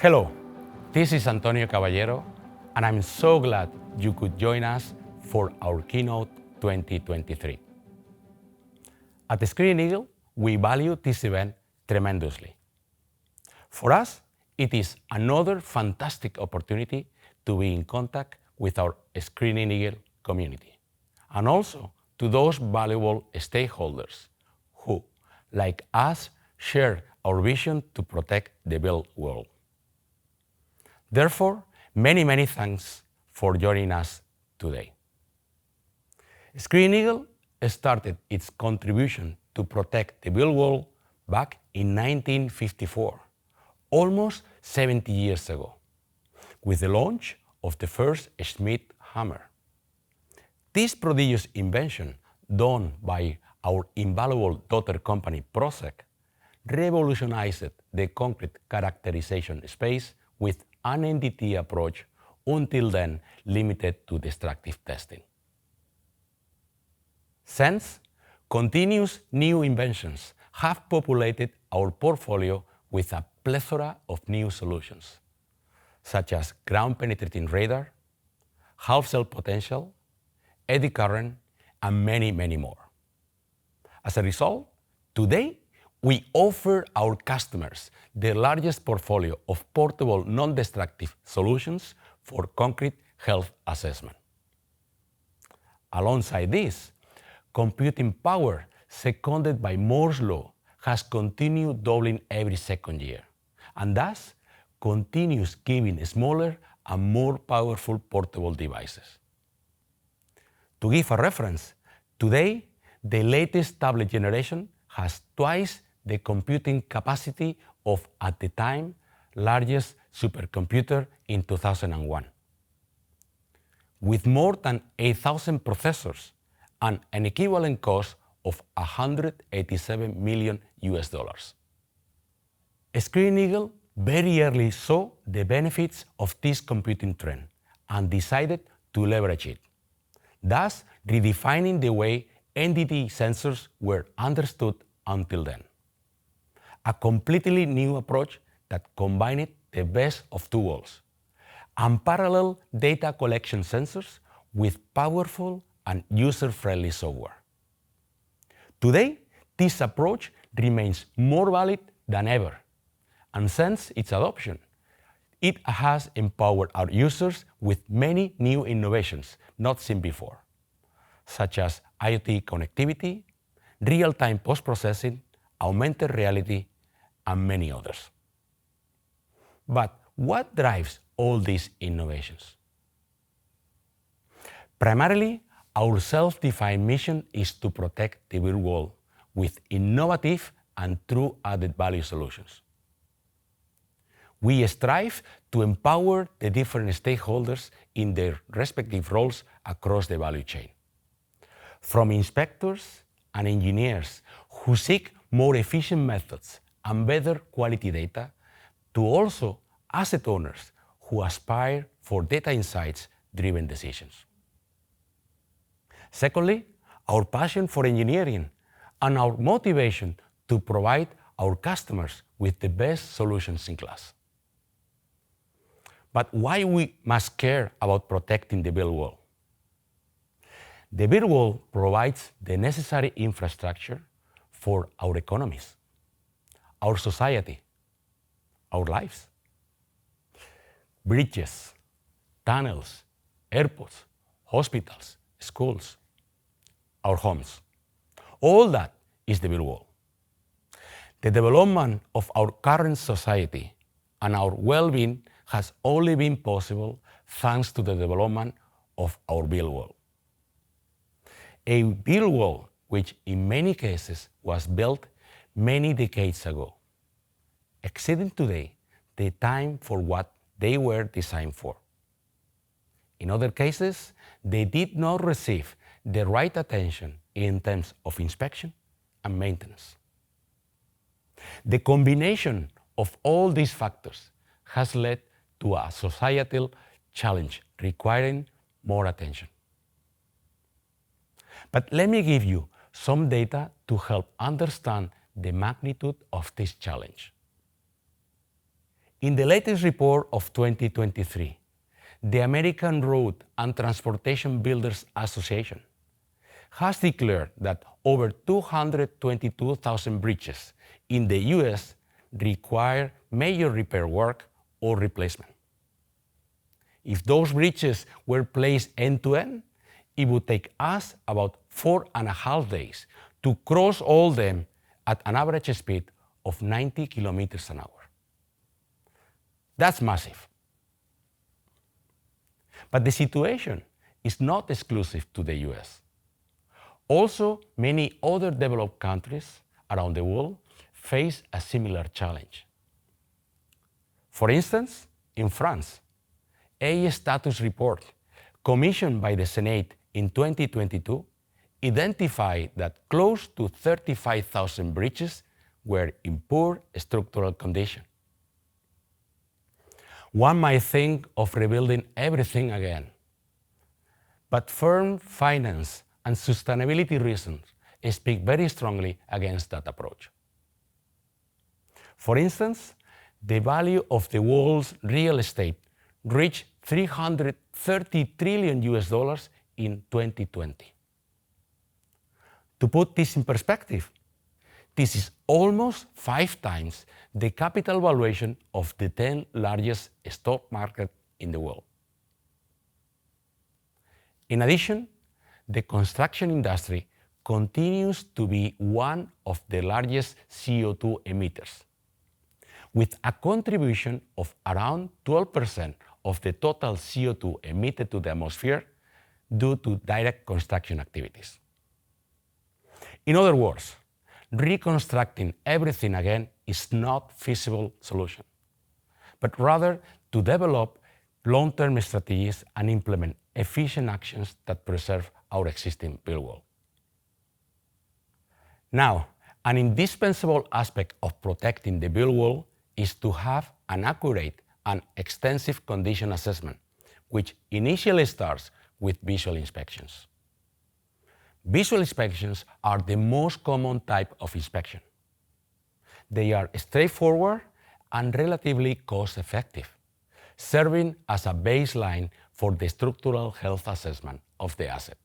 Hello, this is Antonio Caballero, and I'm so glad you could join us for our Keynote 2023. At Screen Eagle, we value this event tremendously. For us, it is another fantastic opportunity to be in contact with our Screening Eagle community, and also to those valuable stakeholders who, like us, share our vision to protect the built world. Therefore, many thanks for joining us today. Screen Eagle started its contribution to protect the built world back in 1954, almost 70 years ago, with the launch of the first Schmidt hammer. This prodigious invention, done by our invaluable daughter company Prosec, revolutionized the concrete characterization space with an NDT approach until then limited to destructive testing. Since, continuous new inventions have populated our portfolio with a plethora of new solutions, such as ground-penetrating radar, half-cell potential, eddy current, and many more. As a result, today, we offer our customers the largest portfolio of portable non-destructive solutions for concrete health assessment. Alongside this, computing power seconded by Moore's law has continued doubling every second year, and thus continues giving smaller and more powerful portable devices. To give a reference, today, the latest tablet generation has twice the computing capacity of, at the time, largest supercomputer in 2001. With more than 8,000 processors and an equivalent cost of $187 million. Screen Eagle very early saw the benefits of this computing trend and decided to leverage it, thus redefining the way NDT sensors were understood until then. A completely new approach that combined the best of two worlds: unparalleled data collection sensors with powerful and user-friendly software. Today, this approach remains more valid than ever, and since its adoption, it has empowered our users with many new innovations not seen before, such as IoT connectivity, real-time post-processing, augmented reality, and many others. But what drives all these innovations? Primarily, our self-defined mission is to protect the built world with innovative and true added value solutions. We strive to empower the different stakeholders in their respective roles across the value chain, from inspectors and engineers who seek more efficient methods and better quality data, to also asset owners who aspire for data insights-driven decisions. Secondly, our passion for engineering and our motivation to provide our customers with the best solutions in class. But why we must care about protecting the built world? The built world provides the necessary infrastructure for our economies, our society, our lives. Bridges, tunnels, airports, hospitals, schools, our homes. All that is the built world. The development of our current society and our well-being has only been possible thanks to the development of our built world. A built world which in many cases was built many decades ago, exceeding today the time for what they were designed for. In other cases, they did not receive the right attention in terms of inspection and maintenance. The combination of all these factors has led to a societal challenge requiring more attention. But let me give you some data to help understand the magnitude of this challenge. In the latest report of 2023, the American Road and Transportation Builders Association has declared that over 222,000 bridges in the US require major repair work or replacement. If those bridges were placed end-to-end, it would take us about 4.5 days to cross all them at an average speed of 90 kilometers an hour. That's massive. But the situation is not exclusive to the US. Also, many other developed countries around the world face a similar challenge. For instance, in France, a status report commissioned by the Senate in 2022 identified that close to 35,000 bridges were in poor structural condition. One might think of rebuilding everything again, but firm finance and sustainability reasons speak very strongly against that approach. For instance, the value of the world's real estate reached $330 trillion in 2020. To put this in perspective, this is almost 5 times the capital valuation of the 10 largest stock markets in the world. In addition, the construction industry continues to be one of the largest CO2 emitters, with a contribution of around 12% of the total CO2 emitted to the atmosphere due to direct construction activities. In other words, reconstructing everything again is not a feasible solution, but rather to develop long-term strategies and implement efficient actions that preserve our existing built world. Now, an indispensable aspect of protecting the built world is to have an accurate and extensive condition assessment, which initially starts with visual inspections. Visual inspections are the most common type of inspection. They are straightforward and relatively cost-effective, serving as a baseline for the structural health assessment of the asset.